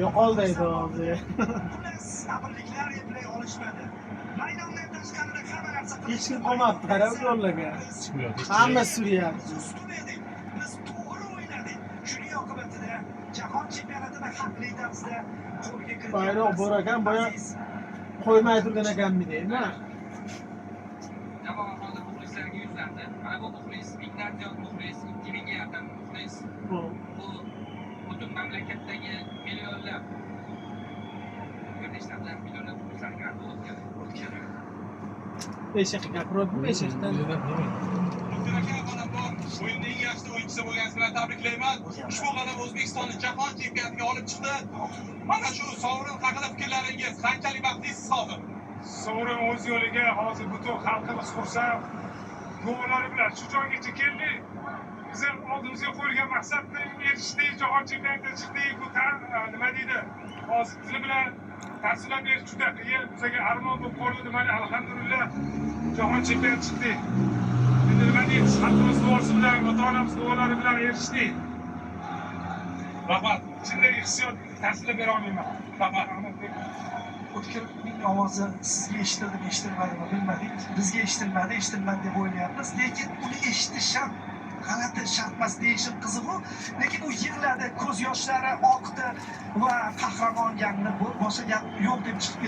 Yo'qoldi hozir. Sabrliklar eplay olishmadi. Maydondan tashqarida hamma narsa Hech kim qolmabdi, qarab yo'llagan. Chiqmayapti. Hamma suryapti. ustun edik. Biz to'g'ri o'ynadik. Shuning oqibatida jahon chempionatida haqli tarzda qo'lga kiritgan Bayroq bor ekan, boya qo'ymay turgan ekanmi deymi? Javob hozir muxlislarga yuzlandi. Mana bu muxlis, mingdan ziyod muxlis, 2000 ga yaqin muxlis. Bu Bu butun mamlakatdagi millionlab, bir nechtadan millionlab muxlislarga o'tgan. Beşiktaş gapirib, Beşiktaşdan Abdur aka, mana bu o'yinning eng yaxshi o'yinchisi bo'lganingiz bilan tabriklayman. Ushbu g'alaba O'zbekistonni jahon chempionatiga olib chiqdi. Mana shu sovrin haqida fikrlaringiz qanchalik baxtlisiz hozir? Sovrin o'z yo'liga hozir butun xalqimiz xursand. Go'llari bilan shu joygacha keldik. Biz ham oldimizga qo'yilgan maqsadni erishdik, jahon chempionatiga chiqdik. Bu nima deydi? Hozir tili bilan tasvirlab berish juda qiyin. Bizga armon bo'lib qoldi. Mana alhamdulillah jahon chempionatiga chiqdik. Endi nima deymiz? Xalqimiz duosi bilan, ota-onamiz duolari bilan erishdik. Rahmat. Shunday hissiyot tasvirlab bera olmayman. Rahmat. O'tkirning ovozi sizga eshitildimi, eshitilmadimi bilmadik. Bizga eshitilmadi, eshitilmadi deb o'ylayapmiz. Lekin uni eshitish ham g'alati shart emas deyishim qiziq-ku. Lekin u yig'ladi, ko'z yoshlari oqdi va qahramon gapni boshqa gap yo'q deb chiqib